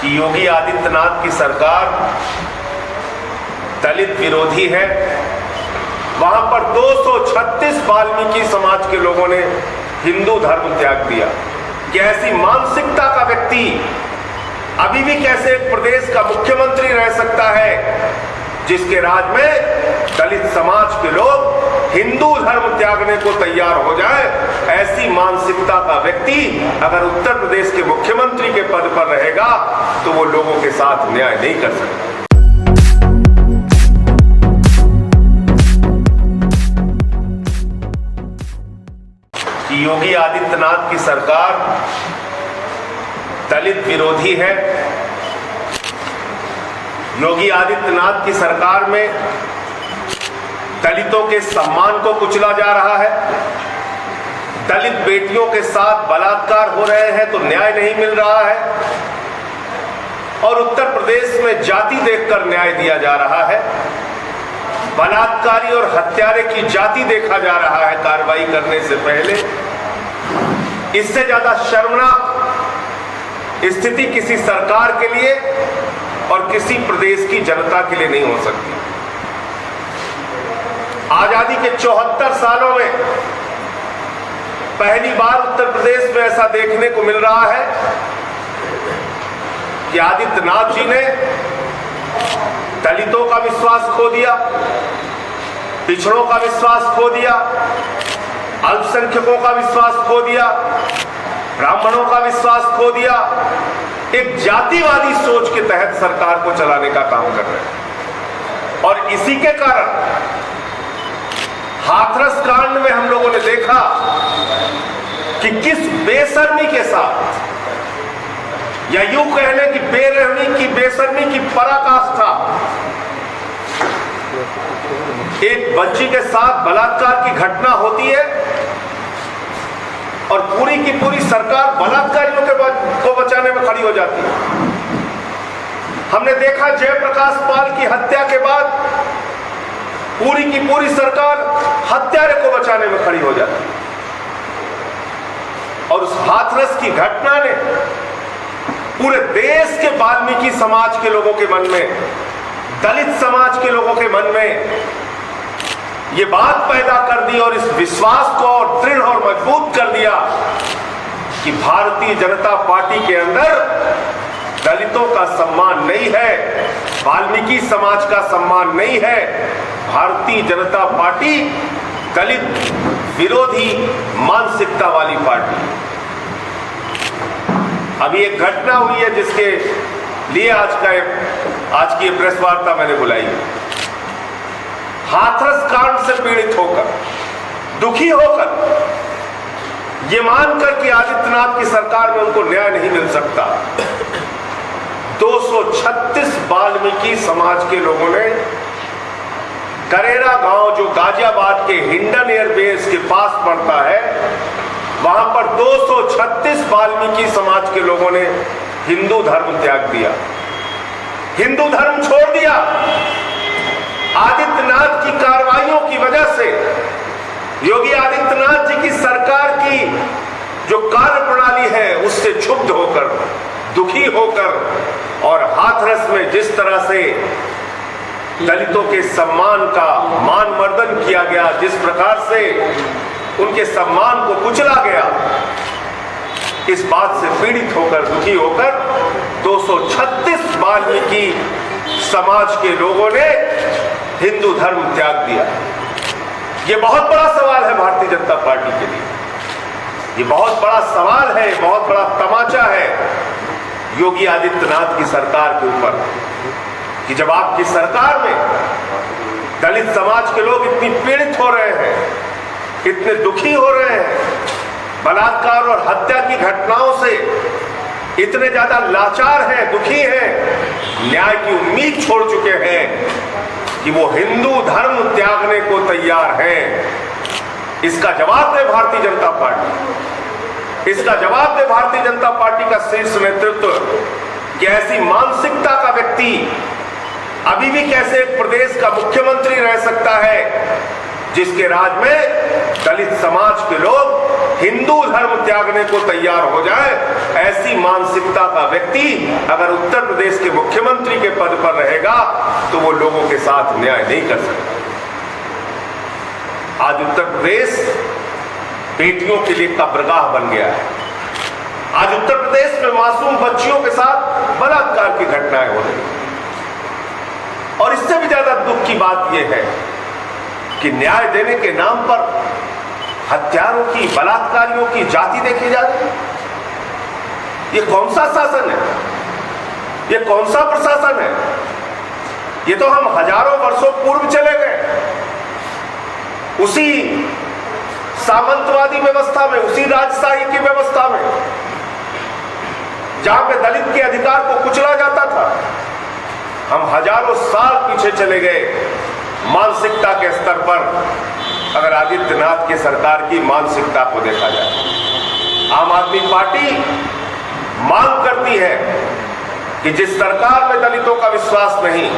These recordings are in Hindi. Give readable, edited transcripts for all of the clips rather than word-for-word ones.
कि योगी आदित्यनाथ की सरकार दलित विरोधी है। वहां पर 236 वाल्मीकि समाज के लोगों ने हिंदू धर्म त्याग दिया। कि ऐसी मानसिकता का व्यक्ति अभी भी कैसे एक प्रदेश का मुख्यमंत्री रह सकता है जिसके राज में दलित समाज के लोग हिंदू धर्म त्यागने को तैयार हो जाए। ऐसी मानसिकता का व्यक्ति अगर उत्तर प्रदेश के मुख्यमंत्री के पद पर रहेगा तो वो लोगों के साथ न्याय नहीं कर सकता। कि योगी आदित्यनाथ की सरकार दलित विरोधी है। योगी आदित्यनाथ की सरकार में दलितों के सम्मान को कुचला जा रहा है। दलित बेटियों के साथ बलात्कार हो रहे हैं तो न्याय नहीं मिल रहा है और उत्तर प्रदेश में जाति देखकर न्याय दिया जा रहा है। बलात्कारी और हत्यारे की जाति देखा जा रहा है कार्रवाई करने से पहले। इससे ज्यादा शर्मनाक स्थिति किसी सरकार के लिए और किसी प्रदेश की जनता के लिए नहीं हो सकती। आजादी के 74 सालों में पहली बार उत्तर प्रदेश में ऐसा देखने को मिल रहा है कि आदित्यनाथ जी ने दलितों का विश्वास खो दिया, पिछड़ों का विश्वास खो दिया, अल्पसंख्यकों का विश्वास खो दिया, ब्राह्मणों का विश्वास खो दिया। एक जातिवादी सोच के तहत सरकार को चलाने का काम कर रहे हैं और इसी के कारण हाथरस कांड में हम लोगों ने देखा कि किस बेशर्मी के साथ या यूं कह लें कि बेरहमी की बेशर्मी की पराकाष्ठा एक बच्ची के साथ बलात्कार की घटना होती है और पूरी की पूरी सरकार बलात्कारियों को बचाने में खड़ी हो जाती है। हमने देखा जयप्रकाश पाल की हत्या के बाद पूरी की पूरी सरकार हत्यारे को बचाने में खड़ी हो जाती है और उस हाथरस की घटना ने पूरे देश के वाल्मीकि समाज के लोगों के मन में, दलित समाज के लोगों के मन में ये बात पैदा कर दी और इस विश्वास को और दृढ़ और मजबूत कर दिया कि भारतीय जनता पार्टी के अंदर दलितों का सम्मान नहीं है, वाल्मीकि समाज का सम्मान नहीं है। भारतीय जनता पार्टी दलित विरोधी मानसिकता वाली पार्टी। अभी एक घटना हुई है जिसके लिए आज की प्रेस वार्ता मैंने बुलाई। हाथरस कांड से पीड़ित होकर, दुखी होकर, ये मानकर कि आदित्यनाथ की सरकार में उनको न्याय नहीं मिल सकता, 236 वाल्मीकि समाज के लोगों ने करेरा गांव जो गाजियाबाद के हिंडन एयरबेस के पास पड़ता है, वहां पर 236 वाल्मीकि समाज के लोगों ने हिंदू धर्म त्याग दिया, हिंदू धर्म छोड़ दिया। आदित्यनाथ की कार्रवाइयों की वजह से, योगी आदित्यनाथ जी की सरकार की जो कार्य प्रणाली है उससे क्षुब्ध होकर, दुखी होकर और हाथरस में जिस तरह से दलितों के सम्मान का मान मर्दन किया गया, जिस प्रकार से उनके सम्मान को कुचला गया, इस बात से पीड़ित होकर, दुखी होकर 236 वाल्मीकि समाज के लोगों ने हिंदू धर्म त्याग दिया। ये बहुत बड़ा सवाल है भारतीय जनता पार्टी के लिए, ये बहुत बड़ा सवाल है, बहुत बड़ा तमाचा है योगी आदित्यनाथ की सरकार के ऊपर कि जब आपकी सरकार में दलित समाज के लोग इतनी पीड़ित हो रहे हैं, इतने दुखी हो रहे हैं, बलात्कार और हत्या की घटनाओं से इतने ज्यादा लाचार हैं, दुखी हैं, न्याय की उम्मीद छोड़ चुके हैं कि वो हिंदू धर्म त्यागने को तैयार हैं। इसका जवाब दे भारतीय जनता पार्टी, इसका जवाब दे भारतीय जनता पार्टी का शीर्ष नेतृत्व कि ऐसी मानसिकता का व्यक्ति अभी भी कैसे एक प्रदेश का मुख्यमंत्री रह सकता है जिसके राज में दलित समाज के लोग हिंदू धर्म त्यागने को तैयार हो जाए, ऐसी मानसिकता का व्यक्ति अगर उत्तर प्रदेश के मुख्यमंत्री के पद पर रहेगा तो वो लोगों के साथ न्याय नहीं कर सकता। आज उत्तर प्रदेश बेटियों के लिए कब्रगाह बन गया है। आज उत्तर प्रदेश में मासूम बच्चियों के साथ बलात्कार की घटनाएं हो रही हैं। और इससे भी ज्यादा दुख की बात यह है कि न्याय देने के नाम पर हत्यारों की, बलात्कारियों की जाति देखी जा रही है। ये कौन सा शासन है? ये कौन सा प्रशासन है? ये तो हम हजारों वर्षों पूर्व चले गए, उसी सामंतवादी व्यवस्था में, उसी राजशाही की व्यवस्था में, जहां पे दलित के अधिकार को कुचला जाता था। हम हजारों साल पीछे चले गए मानसिकता के स्तर पर। अगर आदित्यनाथ की सरकार की मानसिकता को देखा जाए, आम आदमी पार्टी मांग करती है कि जिस सरकार में दलितों का विश्वास नहीं,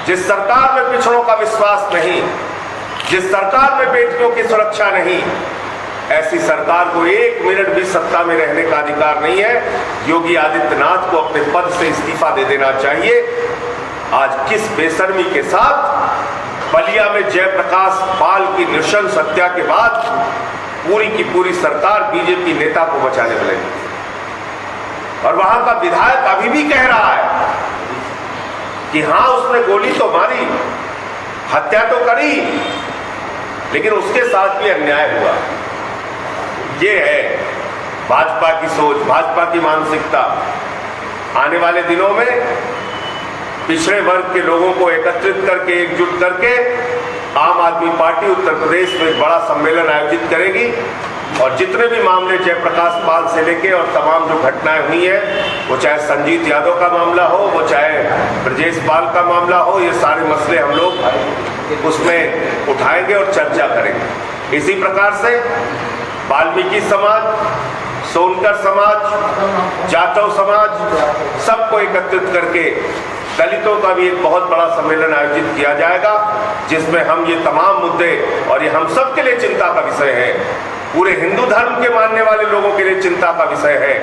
जिस सरकार में पिछड़ों का विश्वास नहीं, जिस सरकार में बेटियों की सुरक्षा नहीं, ऐसी सरकार को एक मिनट भी सत्ता में रहने का अधिकार नहीं है। योगी आदित्यनाथ को अपने पद से इस्तीफा दे देना चाहिए। आज किस बेशर्मी के साथ बलिया में जयप्रकाश पाल की नृशंस हत्या के बाद पूरी की पूरी सरकार बीजेपी नेता को बचाने में लगी, और वहां का विधायक अभी भी कह रहा है कि हां उसने गोली तो मारी, हत्या तो करी, लेकिन उसके साथ भी अन्याय हुआ। ये है भाजपा की सोच, भाजपा की मानसिकता। आने वाले दिनों में पिछड़े वर्ग के लोगों को एकत्रित करके, एकजुट करके आम आदमी पार्टी उत्तर प्रदेश में एक बड़ा सम्मेलन आयोजित करेगी, और जितने भी मामले जयप्रकाश पाल से लेके और तमाम जो घटनाएं हुई है, वो चाहे संजीत यादव का मामला हो, वो चाहे ब्रजेश पाल का मामला हो, ये सारे मसले हम लोग उसमें उठाएंगे और चर्चा करेंगे। इसी प्रकार से वाल्मीकि समाज, सोनकर समाज, जाटव समाज, सबको एकत्रित करके दलितों का भी एक बहुत बड़ा सम्मेलन आयोजित किया जाएगा, जिसमें हम ये तमाम मुद्दे, और ये हम सब के लिए चिंता का विषय है, पूरे हिंदू धर्म के मानने वाले लोगों के लिए चिंता का विषय है,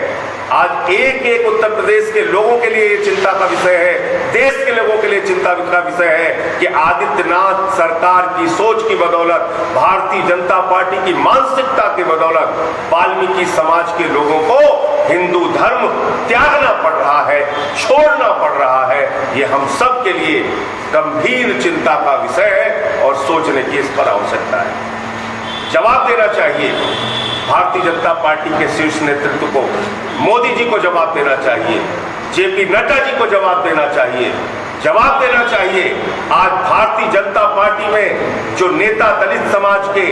आज एक एक उत्तर प्रदेश के लोगों के लिए ये चिंता का विषय है, देश के लोगों के लिए चिंता का विषय है कि आदित्यनाथ सरकार की सोच की बदौलत, भारतीय जनता पार्टी की मानसिकता की बदौलत वाल्मीकि समाज के लोगों को हिंदू धर्म त्यागना पड़ रहा है, छोड़ना पड़ रहा है। ये हम सब के लिए गंभीर चिंता का विषय है और सोचने की इस पर आवश्यकता है। जवाब देना चाहिए भारतीय जनता पार्टी के शीर्ष नेतृत्व को, मोदी जी को जवाब देना चाहिए, जेपी नड्डा जी को जवाब देना चाहिए, जवाब देना चाहिए। आज भारतीय जनता पार्टी में जो नेता दलित समाज के,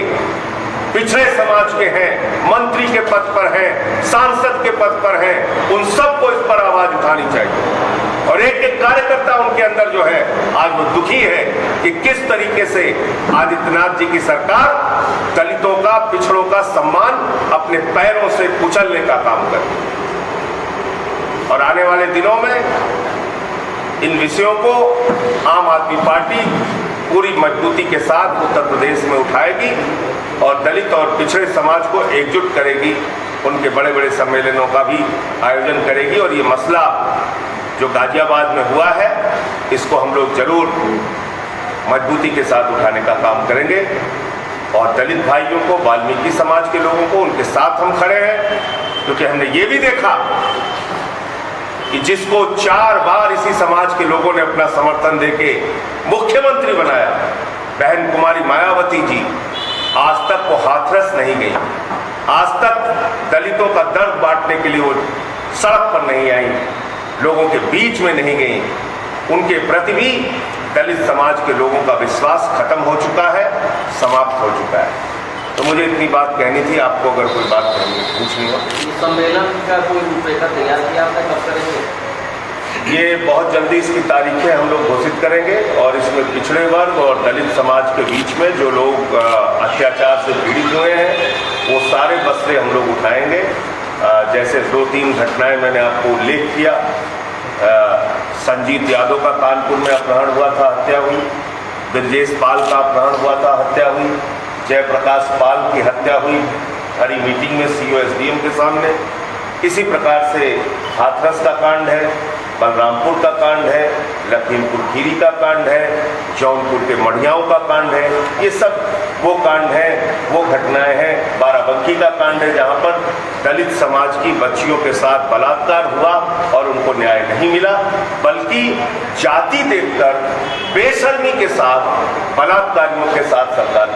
पिछड़े समाज के हैं, मंत्री के पद पर हैं, सांसद के पद पर हैं, उन सबको इस पर आवाज उठानी चाहिए। और एक एक कार्यकर्ता उनके अंदर जो है आज वो दुखी है कि किस तरीके से आदित्यनाथ जी की सरकार दलितों का, पिछड़ों का सम्मान अपने पैरों से कुचलने का काम करे। और आने वाले दिनों में इन विषयों को आम आदमी पार्टी पूरी मजबूती के साथ उत्तर प्रदेश में उठाएगी और दलित और पिछड़े समाज को एकजुट करेगी, उनके बड़े बड़े सम्मेलनों का भी आयोजन करेगी। और ये मसला जो गाजियाबाद में हुआ है, इसको हम लोग जरूर मजबूती के साथ उठाने का काम करेंगे। और दलित भाइयों को, वाल्मीकि समाज के लोगों को, उनके साथ हम खड़े हैं, क्योंकि हमने ये भी देखा कि जिसको 4 बार इसी समाज के लोगों ने अपना समर्थन देके मुख्यमंत्री बनाया, बहन कुमारी मायावती जी, आज तक वो हाथरस नहीं गई, आज तक दलितों का दर्द बांटने के लिए वो सड़क पर नहीं आई, लोगों के बीच में नहीं गई। उनके प्रति भी दलित समाज के लोगों का विश्वास खत्म हो चुका है, समाप्त हो चुका है। तो मुझे इतनी बात कहनी थी। आपको अगर कोई बात पूछनी हो। सम्मेलन का कोई रूपरेखा तैयार किया आपने, कब करेंगे? ये बहुत जल्दी इसकी तारीखें हम लोग घोषित करेंगे, और इसमें पिछड़े वर्ग और दलित समाज के बीच में जो लोग अत्याचार से पीड़ित हुए हैं, वो सारे मसले हम लोग उठाएंगे। जैसे 2-3 घटनाएं मैंने आपको उल्लेख किया। संजीत यादव का कानपुर में अपहरण हुआ था, हत्या हुई। ब्रजेश पाल का अपहरण हुआ था, हत्या हुई। जयप्रकाश पाल की हत्या हुई। हरी मीटिंग में सीओ एसडीएम के सामने। इसी प्रकार से हाथरस का कांड है, बलरामपुर का कांड है, लखीमपुर खीरी का कांड है, जौनपुर के मढ़ियाओं का कांड है। ये सब वो कांड है, वो घटनाएं हैं। बाराबंकी का कांड है जहां पर दलित समाज की बच्चियों के साथ बलात्कार हुआ और उनको न्याय नहीं मिला, बल्कि जाति देखकर बेशर्मी के साथ बलात्कारियों के साथ सरकार